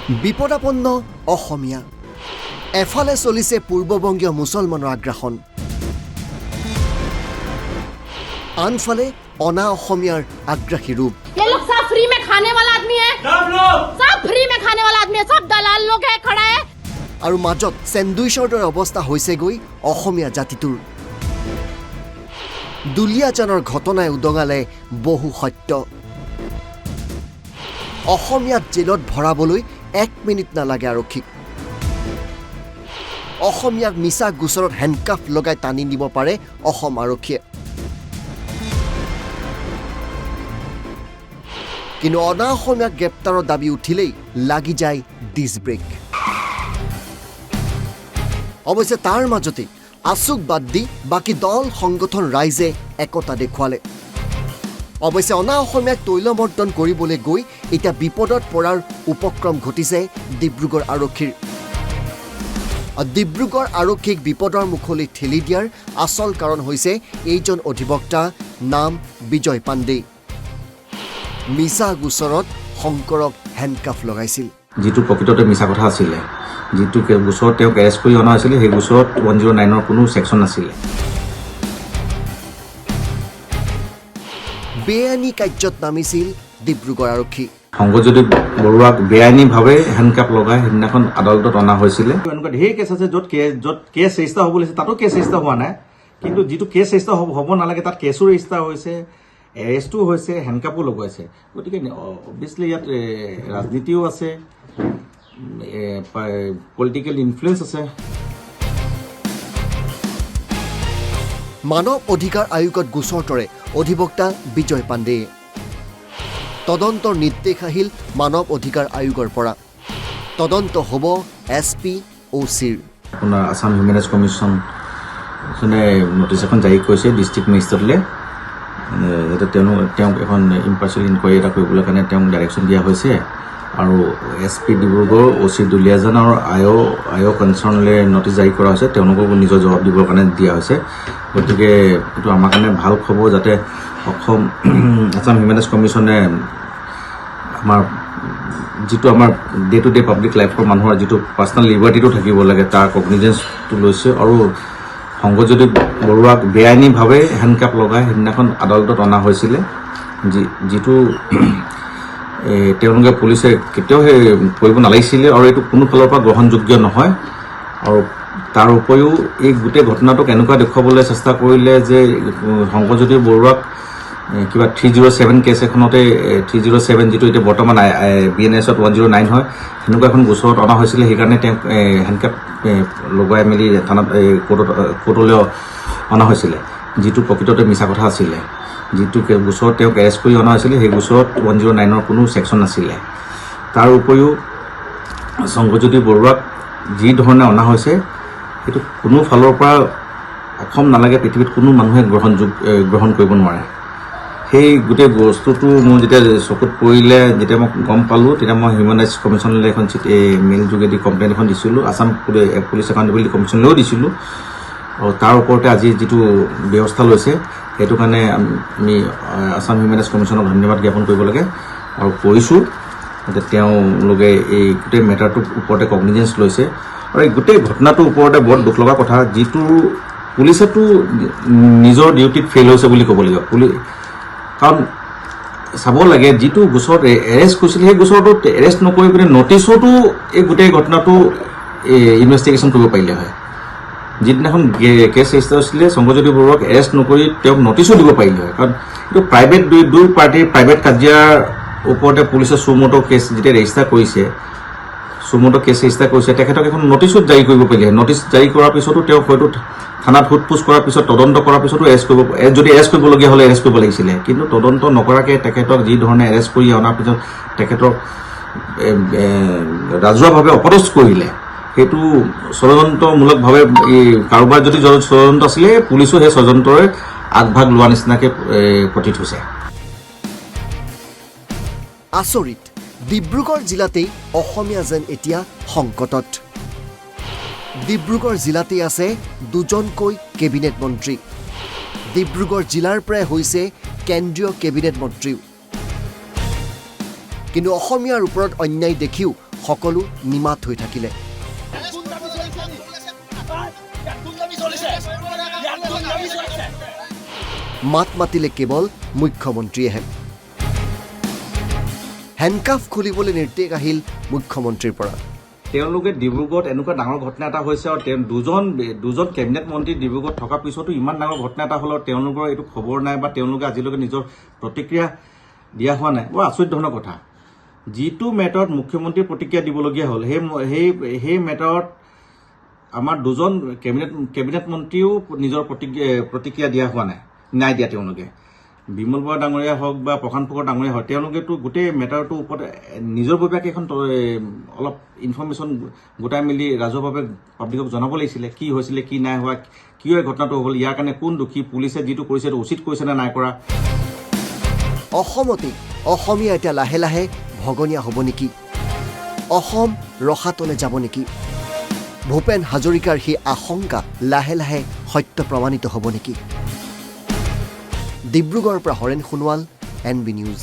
বিপদাপন্ন অসমীয়া এফালে চলিছে পূৰ্ববংগীয় মুছলমানৰ আগ্ৰাসন আনফালে অনা অসমীয়াৰ আগ্ৰাসী ৰূপ ये लोग सब फ्री में खाने वाला आदमी है सब फ्री में खाने वाला आदमी है सब दलाल लोग है खड़ा है আৰু মাজত চেণ্ডুইচৰ দৰে অৱস্থা হৈছেগৈ অসমীয়া জাতিটোৰ দুলীয়াজানৰ ঘটনাই উদঙালে বহু সত্য অসমীয়াত জেলত ভৰাবলৈ 1 মিনিট নালাগে আৰক্ষীক অসমীয়াক মিছা গোচৰত হেণ্ডকাফ লগাই টানি নিব পাৰে অসম আৰক্ষীয়ে কিন্তু অনা অসমীয়াক গ্ৰেপ্তাৰৰ দাবী উঠিলেই লাগি যায় ডিছ ব্ৰেক অৱশ্যে তাৰ মাজতে আছুক বাদ দি বাকী দল সংগঠন ৰাইজে একতা দেখুৱালে অৱশ্যে অনা অসমীয়াক তৈলমৰ্দন কৰিবলৈ গৈ এতিয়া বিপদত পৰাৰ উপক্ৰম ঘটিছে ডিব্ৰুগড় আৰক্ষীৰ ডিব্ৰুগড় আৰক্ষীক বিপদৰ মুখলৈ ঠেলি দিয়াৰ আচল কাৰণ হৈছে এইজন অধিবক্তা নাম বিজয় পাণ্ডে মিছা গোচৰত শংকৰক হেণ্ডকাফ লগাইছিল যিটো প্ৰকৃততে মিছা কথা আছিলে যিটো গোচৰত তেওঁক এৰেষ্ট কৰি অনা হৈছিলে সেই গোচৰত 109ৰ কোনো ছেকশ্যন নাছিলে বেআইনী কাৰ্যত নামিছিল ডিব্ৰুগড় আৰক্ষী সংগজ্যোতি বৰুৱাক বেআইনীভাৱে হেণ্ডকাপ লগাই সেইদিনাখন আদালতত অনা হৈছিলে এনেকুৱা ঢেৰ কেছ আছে য'ত কেছ ৰেজিষ্টাৰ হ'ব লাগিছে তাতো কেছ ৰেজিষ্টাৰ হোৱা নাই কিন্তু যিটো কেছ ৰেজিষ্টাৰ হ'ব নালাগে তাত কেছো ৰেজিষ্টাৰ হৈছে এৰেষ্টো হৈছে হেণ্ডকাপো লগাইছে গতিকে অবভিয়াছলি ইয়াত ৰাজনীতিও আছে পলিটিকেল ইনফ্লুৱেঞ্চ আছে মানৱ অধিকাৰ আয়োগত গোচৰ তৰে অধিবক্তা বিজয় পাণ্ডে তদন্তৰ নিৰ্দেশ আহিল মানৱ অধিকাৰ আয়োগৰ পৰা তদন্ত হ'ব SP OCৰ আপোনাৰ আছাম হিউমেন ৰাইটছ কমিশ্যনে নটিচ এখন জাৰি কৰিছে ডিষ্ট্ৰিক্ট মেজিষ্ট্ৰেটলৈ যাতে তেওঁক এখন ইম্পাৰ্চিয়েল ইনকুৱাৰী এটা কৰিবলৈ কাৰণে তেওঁক ডাইৰেকশ্যন দিয়া হৈছে আৰু SP ডিব্ৰুগড় OC দুলীয়াজান আৰু আই কনচাৰ্ণলৈ নটিচ জাৰি কৰা হৈছে তেওঁলোককো নিজৰ জবাব দিবৰ কাৰণে দিয়া হৈছে গতিকে এইটো আমাৰ কাৰণে ভাল খবৰ যাতে অসম আছাম হিউমেন ৰাইটছ কমিশ্যনে আমাৰ যিটো আমাৰ ডে টু ডে পাব্লিক লাইফৰ মানুহৰ যিটো পাৰ্চনেল লিবাৰ্টিটো থাকিব লাগে তাৰ কগনিজেঞ্চটো লৈছে আৰু সংগজ্যোতি বৰুৱাক বেআইনীভাৱে হেণ্ডকাপ লগাই সেইদিনাখন আদালতত অনা হৈছিলে যিটো তেওঁলোকে পুলিচে কেতিয়াও সেই কৰিব নালাগিছিলে আৰু এইটো কোনো ফালৰ পৰা গ্ৰহণযোগ্য নহয় আৰু তাৰ উপৰিও এই গোটেই ঘটনাটোক এনেকুৱা দেখুৱাবলৈ চেষ্টা কৰিলে যে সংগজ্যোতি বৰুৱাক কিবা 307 কেছ এখনতে 307 যিটো এতিয়া বৰ্তমান BNSত 109 হয় সেনেকুৱা এখন গোচৰত অনা হৈছিলে সেইকাৰণে তেওঁক হেণ্ডকাপ লগাই মেলি থানাত কোৰ্টলৈ অনা হৈছিলে যিটো প্ৰকৃততে মিছা কথা আছিলে যিটো গোচৰত তেওঁক এৰেষ্ট কৰি অনা হৈছিলে সেই গোচৰত 109ৰ কোনো ছেকশ্যন নাছিলে তাৰ উপৰিও সংগজ্যোতি বৰুৱাক যি ধৰণে অনা হৈছে সেইটো কোনো ফালৰ পৰা অসম নালাগে পৃথিৱীত কোনো মানুহে গ্ৰহণ কৰিব নোৱাৰে সেই গোটেই বস্তুটো মোৰ যেতিয়া চকুত পৰিলে যেতিয়া মই গম পালোঁ তেতিয়া মই হিউমেন ৰাইটছ কমিশ্যনলৈ এখন মেইল যোগেদি কমপ্লেইন এখন দিছিলোঁ আছাম পুলিচ একাউণ্টেবিলিটি কমিশ্যনলৈও দিছিলোঁ আৰু তাৰ ওপৰতে আজি যিটো ব্যৱস্থা লৈছে সেইটো কাৰণে আমি আছাম হিউমেন ৰাইটছ কমিশ্যনক ধন্যবাদ জ্ঞাপন কৰিব লাগে আৰু কৰিছোঁ যাতে তেওঁলোকে এই গোটেই মেটাৰটোৰ ওপৰতে কগনিজেঞ্চ লৈছে আৰু এই গোটেই ঘটনাটোৰ ওপৰতে বৰ দুখ লগা কথা যিটো পুলিচেতো নিজৰ ডিউটিত ফেইল হৈছে বুলি ক'ব লাগিব কাৰণ চাব লাগে যিটো গোচৰত এৰেষ্ট কৰিছিলে সেই গোচৰটোত এৰেষ্ট নকৰি পিনে নটিচতো এই গোটেই ঘটনাটো ইনভেষ্টিগেশ্যন কৰিব পাৰিলে হয় যিদিনাখন কেছ ৰেজিষ্টাৰ হৈছিলে সংগজ্যোতি বৰুৱাক এৰেষ্ট নকৰি তেওঁক নটিচো দিব পাৰিলে হয় কাৰণ এইটো প্ৰাইভেট দুই পাৰ্টিৰ প্ৰাইভেট কাজিয়াৰ ওপৰতে পুলিচে চুমোটো কেছ যেতিয়া ৰেজিষ্টাৰ কৰিছে তেখেতক এখন নটিচো জাৰি কৰিব পাৰিলে হয় নটিচ জাৰি কৰাৰ পিছতো তেওঁক হয়তো থানাত সোধপোছ কৰাৰ পিছত তদন্ত কৰাৰ পিছতো যদি এৰেষ্ট কৰিবলগীয়া হ'লে এৰেষ্ট কৰিব লাগিছিলে কিন্তু তদন্ত নকৰাকৈ তেখেতক যি ধৰণে এৰেষ্ট কৰি অনাৰ পিছত তেখেতক ৰাজহুৱাভাৱে অপদস্থ কৰিলে সেইটো ষড়যন্ত্ৰমূলকভাৱে কাৰোবাৰ যদি ষড়যন্ত্ৰ আছিলে পুলিচো সেই ষড়যন্ত্ৰৰে আগভাগ লোৱা নিচিনাকৈ প্ৰতীত হৈছে আচৰিত ডিব্ৰুগড় জিলাতেই অসমীয়া যেন এতিয়া সংকটত ডিব্ৰুগড় জিলাতেই আছে দুজনকৈ কেবিনেট মন্ত্ৰী ডিব্ৰুগড় জিলাৰ পৰাই হৈছে কেন্দ্ৰীয় কেবিনেট মন্ত্ৰীও কিন্তু অসমীয়াৰ ওপৰত অন্যায় দেখিও সকলো নিমাত হৈ থাকিলে মাত মাতিলে কেৱল মুখ্যমন্ত্ৰীয়েহে হেণ্ডকাফ খুলিবলৈ নিৰ্দেশ আহিল মুখ্যমন্ত্ৰীৰ পৰা তেওঁলোকে ডিব্ৰুগড়ত এনেকুৱা ডাঙৰ ঘটনা এটা হৈছে আৰু দুজন কেবিনেট মন্ত্ৰী ডিব্ৰুগড়ত থকাৰ পিছতো ইমান ডাঙৰ ঘটনা এটা হ'ল আৰু তেওঁলোকৰ এইটো খবৰ নাই বা তেওঁলোকে আজিলৈকে নিজৰ প্ৰতিক্ৰিয়া দিয়া হোৱা নাই বৰ আচৰিত ধৰণৰ কথা যিটো মেটাৰত মুখ্যমন্ত্ৰীৰ প্ৰতিক্ৰিয়া দিবলগীয়া হ'ল সেই মেটাৰত আমাৰ দুজন কেবিনেট মন্ত্ৰীও নিজৰ প্ৰতিক্ৰিয়া দিয়া হোৱা নাই দিয়া তেওঁলোকে বিমল বৰা ডাঙৰীয়া হওক বা প্ৰশান্ত ফুকৰ ডাঙৰীয়া হওক তেওঁলোকেতো গোটেই মেটাৰটোৰ ওপৰত নিজৰববীয়াকৈ এখন অলপ ইনফৰ্মেশ্যন গোটাই মেলি ৰাজহুৱাভাৱে পাব্লিকক জনাব লাগিছিলে কি হৈছিলে কি নাই হোৱা কিয় এই ঘটনাটো হ'ল ইয়াৰ কাৰণে কোন দোষী পুলিচে যিটো কৰিছে সেইটো উচিত কৰিছে নে নাই কৰা অসমতে অসমীয়া এতিয়া লাহে লাহে ভগনীয়া হ'ব নেকি অসম ৰসাতলে যাব নেকি ভূপেন হাজৰিকাৰ সেই আশংকা লাহে লাহে সত্য প্ৰমাণিত হ'ব নেকি ডিব্ৰুগড়ৰ পৰা হৰেণ সোণোৱাল NB নিউজ